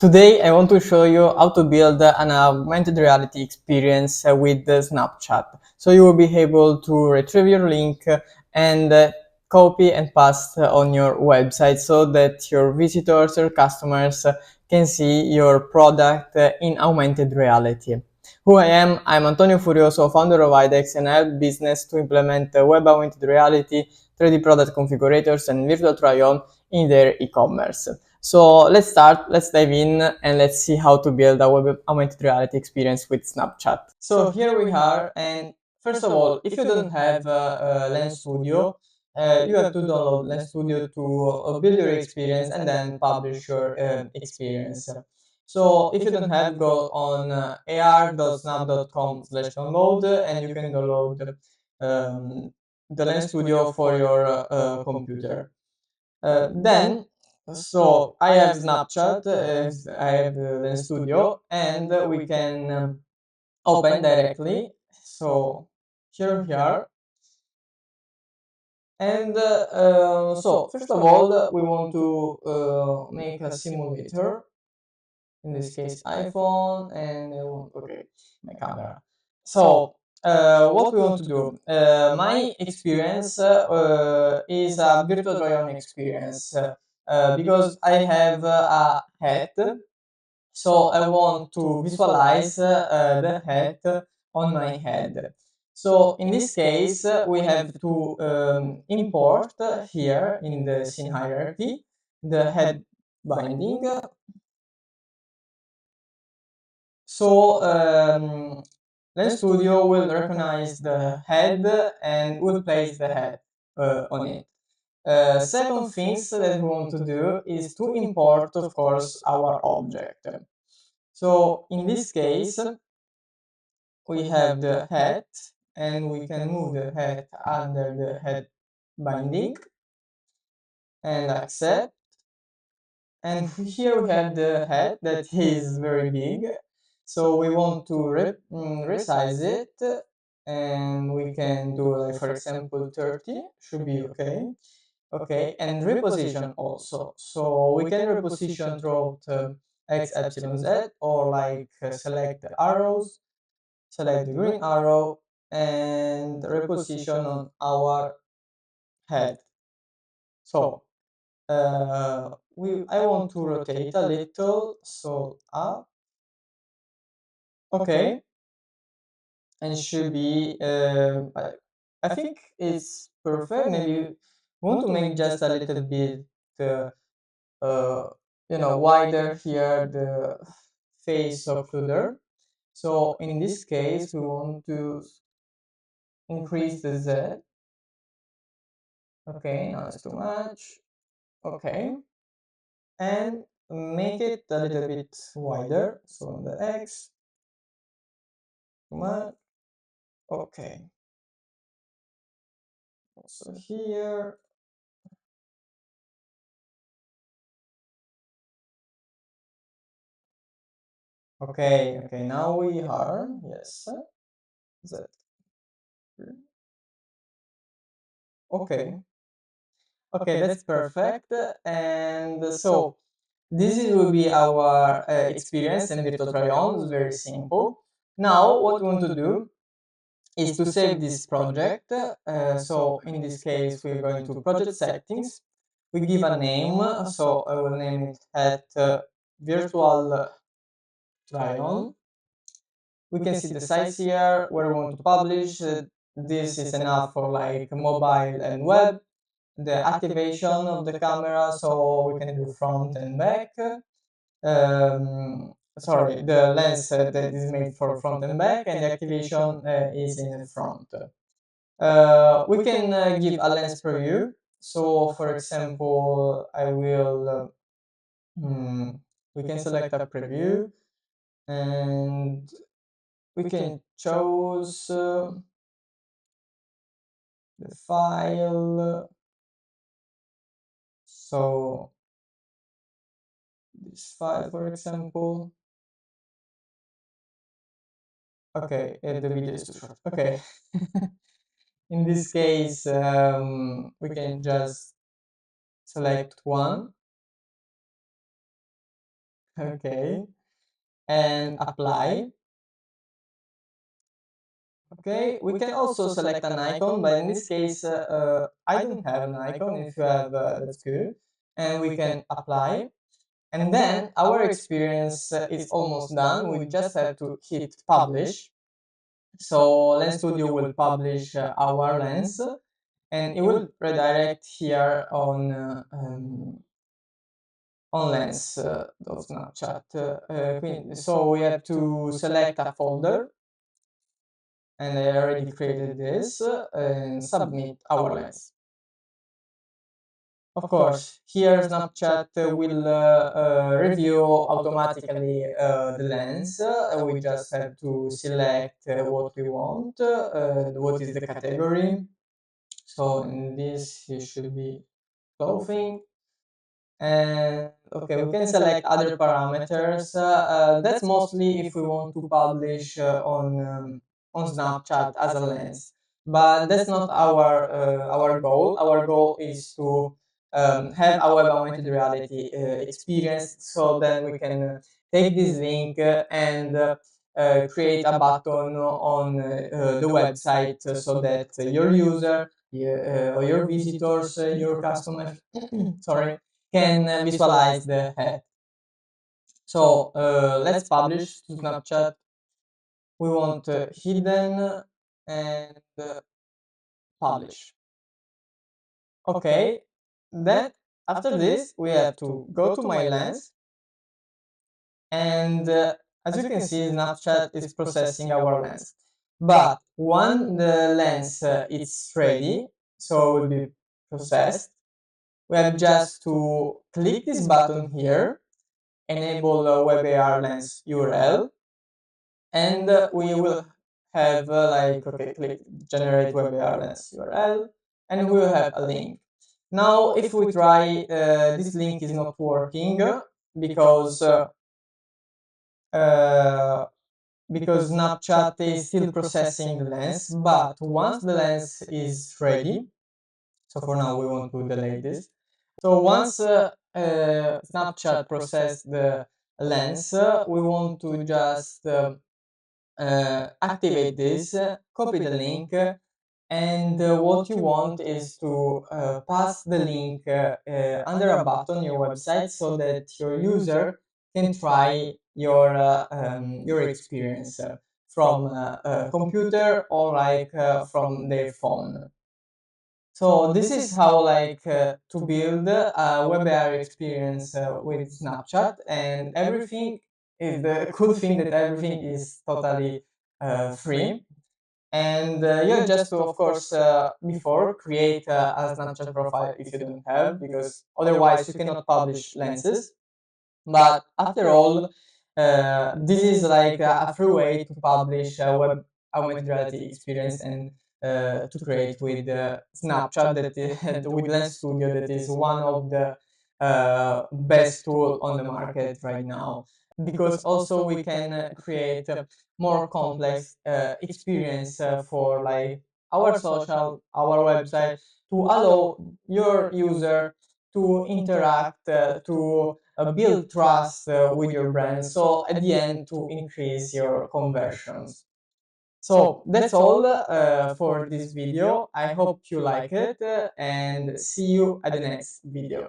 Today I want to show you how to build an augmented reality experience with Snapchat. So you will be able to retrieve your link and copy and paste on your website so that your visitors or customers can see your product in augmented reality. Who I am? I'm Antonio Furioso, founder of Eyedex, and I help business to implement web augmented reality, 3D product configurators, and virtual try-on in their e-commerce. So let's start, let's dive in, and let's see how to build a web augmented reality experience with Snapchat. So here we are, and first of all, if you don't have Lens Studio, you have to download Lens Studio to build your experience and then publish your experience. So if you don't have, go on ar.snap.com/download and you can download the Lens Studio for your computer. Then, so I have Snapchat, I have Lens Studio, and we can open directly. So here we are. And so first of all, we want to make a simulator. In this case, iPhone, and okay, my camera. So what we want to do? My experience is a virtual try-on experience because I have a hat. So I want to visualize the hat on my head. So in this case, we have to import here in the scene hierarchy the head binding. So Lens Studio will recognize the head and will place the head on it. Second things that we want to do is to import, of course, our object. So in this case, we have the head, and we can move the head under the head binding and accept. And here we have the head that is very big. So we want to resize it, and we can do, like, for example, 30 should be okay. Okay, and reposition also. So we can reposition throughout X, Y, Z, or like select the arrows, select the green arrow, and reposition on our head. So I want to rotate a little, so up, okay, and should be, I think it's perfect. Maybe want to make just a little bit, uh, uh, wider here, the face of Flutter. So in this case, we want to increase the Z. Okay, now it's too much. Okay, and make it a little bit wider. So on the X, too much. Okay, also here. Okay, okay, now we are, yes, Z. Okay, okay, that's perfect. And so will be our experience in virtual try-on. It's very simple. Now, what we want to do is to save this project. So in this case, we're going to project settings. We give a name, so I will name it at virtual try-on. We can see the size here where we want to publish. This is enough for like mobile and web. The activation of the camera, so we can do front and back. Sorry, the lens that is made for front and back, and the activation is in the front. We can give a lens preview. So for example, we can select a preview, and we can choose the file. So this file, for example. Okay, the video is too short. Okay. In this case, we can just select one. Okay, and apply. Okay, we can also select an icon, but in this case, I don't have an icon. If you have, that's good. And we can apply. And then our experience is almost done. We just have to hit publish. So Lens Studio will publish our lens, and it will redirect here on lens.snapchat. So we have to select a folder, and I already created this, and submit our lens. Of course, here Snapchat will review automatically the lens. We just have to select what we want, what is the category. So in this, it should be clothing. And okay, we can select other parameters. That's mostly if we want to publish on Snapchat as a lens. But that's not our goal. Our goal is to have a web augmented reality experience. So then we can take this link and create a button on the website so that your user or your visitors, your customers, sorry, can visualize the head. So let's publish to Snapchat. We want hidden and publish. Okay, then after this we have to go to my lens, and as you can see, Snapchat is processing our lens. But when the lens is ready, so it will be processed, we have just to click this button here, enable WebAR lens URL, and we will have like, okay, click generate WebAR lens URL, and we will have a link. Now, if we try, this link is not working because uh, because Snapchat is still processing the lens, but once the lens is ready, so for now we want to delete this. So once Snapchat process the lens, we want to just activate this, copy the link, and what you want is to pass the link under a button on your website so that your user can try your experience from a computer or like from their phone. So this is how like to build a WebAR experience with Snapchat, and everything is the cool thing that everything is totally free. And you have just to, of course, before create a Snapchat profile if you don't have, because otherwise you cannot publish lenses. But after all, this is like a free way to publish a web augmented reality experience and to create with Snapchat, that is, with Lens Studio, that is one of the best tool on the market right now. Because also we can create a more complex experience for like our social, our website, to allow your user to interact, to build trust with your brand. So at the end, to increase your conversions. So that's all for this video. I hope you like it, and see you at the next video.